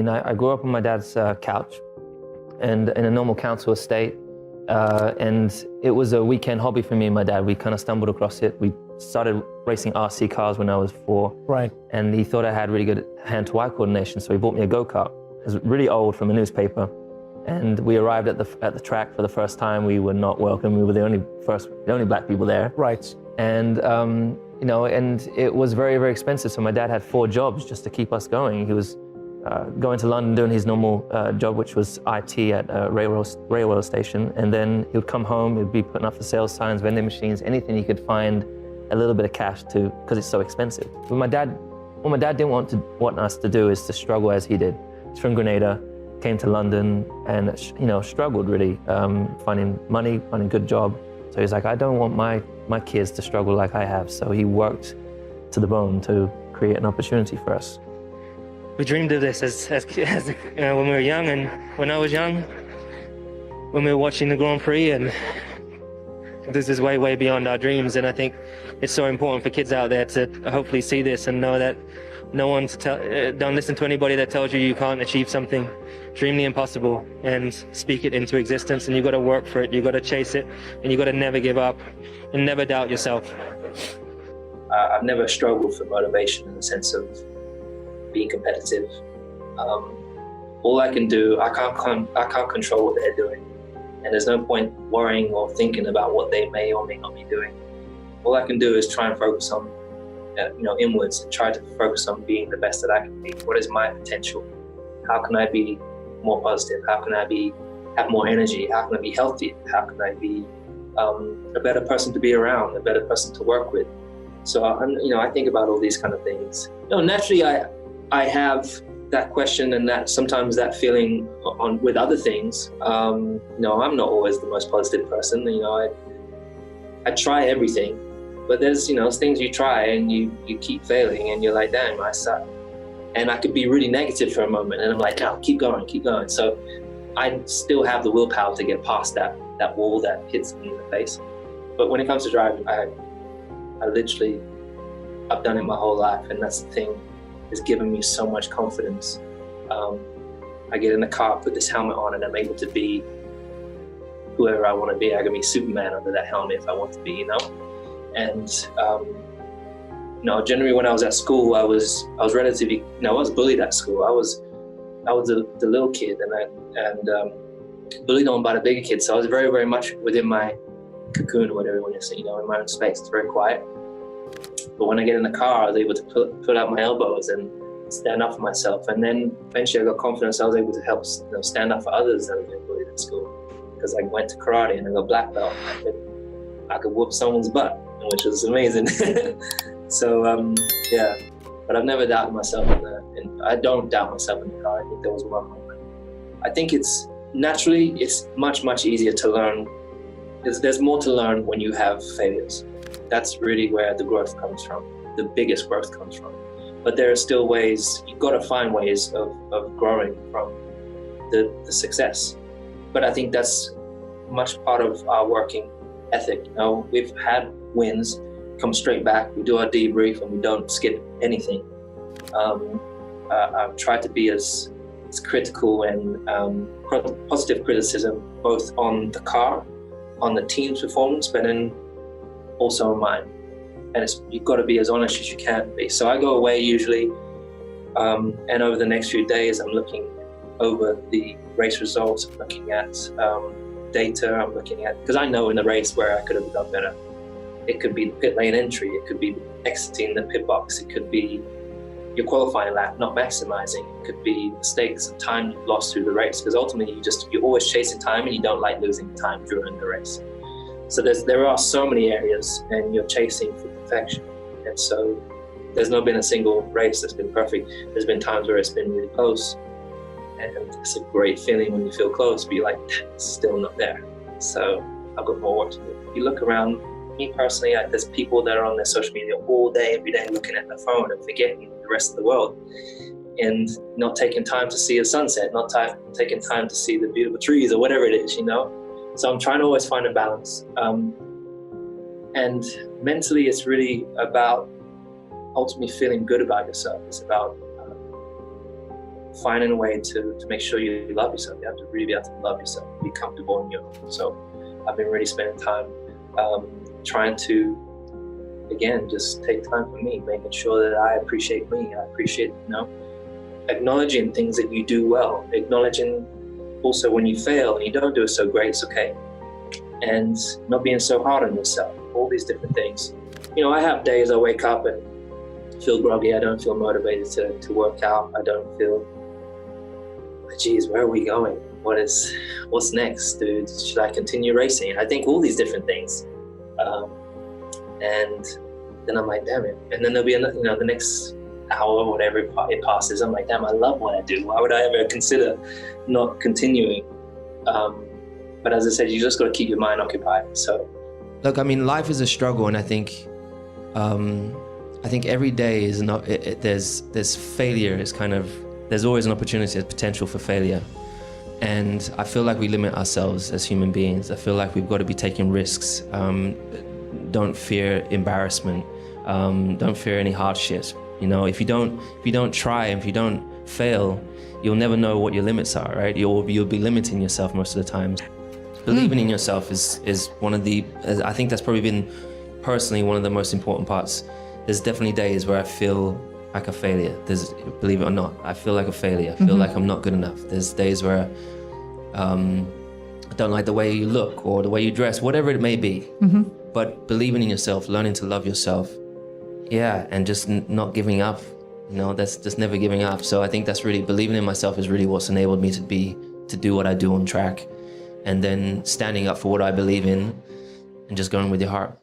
mean, I grew up on my dad's couch, and in a normal council estate, and it was a weekend hobby for me and my dad. We kind of stumbled across it. We started racing RC cars when I was 4. Right. And he thought I had really good hand-to-eye coordination, so he bought me a go-kart. It was really old, from a newspaper. And we arrived at the track for the first time. We were not welcome. We were the only black people there. Right. And you know, and it was very, very expensive. So my dad had 4 jobs just to keep us going. He was going to London, doing his normal job, which was IT at a railway station. And then he would come home, he'd be putting up the sales signs, vending machines, anything he could find a little bit of cash to, because it's so expensive. But what my dad didn't want us to do is to struggle as he did. He's from Grenada, came to London, and you know, struggled really, finding money, finding a good job. So he's like, I don't want my kids to struggle like I have. So he worked to the bone to create an opportunity for us. We dreamed of this as when we were young, and when I was young, when we were watching the Grand Prix, and this is way, way beyond our dreams. And I think it's so important for kids out there to hopefully see this and know that don't listen to anybody that tells you you can't achieve something. Dream the impossible and speak it into existence, and you got to work for it, you got to chase it, and you got to never give up and never doubt yourself. I've never struggled for motivation in the sense of being competitive. All I can do, I can't control what they're doing, and there's no point worrying or thinking about what they may or may not be doing. All I can do is try and focus on, inwards, and try to focus on being the best that I can be. What is my potential? How can I be more positive? How can I have more energy? How can I be healthy? How can I be a better person to be around, a better person to work with? So I think about all these kind of things. Naturally, I have that question and that sometimes that feeling with other things. I'm not always the most positive person. I try everything, but there's things you try and you keep failing, and you're like, damn, I suck. And I could be really negative for a moment, and I'm like, no, keep going. So I still have the willpower to get past that wall that hits me in the face. But when it comes to driving, I've done it my whole life, and that's the thing. It's given me so much confidence. I get in the car, put this helmet on, and I'm able to be whoever I want to be. I can be Superman under that helmet if I want to be, And generally when I was at school, I was relatively, I was bullied at school. I was the little kid, and bullied on by the bigger kids. So I was very, very much within my cocoon, or whatever you want to say, in my own space. It's very quiet. But when I get in the car, I was able to put out my elbows and stand up for myself. And then eventually I got confidence. I was able to help stand up for others that were being bullied at school, because I went to karate and I got black belt. I could whoop someone's butt, which was amazing. So yeah, but I've never doubted myself and I don't doubt myself in the car. I think there was one moment. I think it's much, much easier to learn. There's more to learn when you have failures. That's really where the growth comes from. The biggest growth comes from. But there are still ways, you've got to find ways of growing from the success. But I think that's much part of our working ethic. We've had wins, come straight back, we do our debrief, and we don't skip anything. I've tried to be as critical and positive criticism, both on the car, on the team's performance, but then also on mine. And you've got to be as honest as you can be. So I go away usually, and over the next few days, I'm looking over the race results, I'm looking at data, I'm looking at, because I know in the race where I could have done better. It could be the pit lane entry, it could be exiting the pit box, it could be your qualifying lap not maximizing, it could be mistakes of time you've lost through the race, because ultimately you're always chasing time and you don't like losing time during the race. So there are so many areas, and you're chasing for perfection. And so there's not been a single race that's been perfect. There's been times where it's been really close, and it's a great feeling when you feel close, but you're like, it's still not there. So I've got more work to do. If you look around, me personally, there's people that are on their social media all day, every day, looking at their phone and forgetting the rest of the world, and not taking time to see a sunset, not taking time to see the beautiful trees or whatever it is, So I'm trying to always find a balance. And mentally, it's really about ultimately feeling good about yourself. It's about finding a way to make sure you love yourself. You have to really be able to love yourself, be comfortable in your own. So I've been really spending time trying to, again, just take time for me, making sure that I appreciate me. I appreciate, acknowledging things that you do well, acknowledging also when you fail and you don't do it so great, it's okay. And not being so hard on yourself, all these different things. I have days I wake up and feel groggy, I don't feel motivated to work out, I don't feel, geez, where are we going? What's next, dude? Should I continue racing? I think all these different things. And then I'm like, damn it. And then there'll be, the next hour or whatever it passes, I'm like, damn, I love what I do. Why would I ever consider not continuing? But as I said, you just got to keep your mind occupied. So, look, I mean, life is a struggle, and I think every day is not. There's failure. Is kind of, there's always an opportunity, a potential for failure, and I feel like we limit ourselves as human beings. I feel like we've got to be taking risks. Don't fear embarrassment. Don't fear any hardships. If you don't try, if you don't fail, you'll never know what your limits are, right? You'll be limiting yourself most of the time. Believing in yourself is one of the, I think that's probably been personally one of the most important parts. There's definitely days where I feel like a failure. Believe it or not, I feel like a failure. I feel like I'm not good enough. There's days where I don't like the way you look or the way you dress, whatever it may be. But believing in yourself, learning to love yourself, and just not giving up. That's just never giving up. So I think that's really, believing in myself is really what's enabled me to do what I do on track, and then standing up for what I believe in and just going with your heart.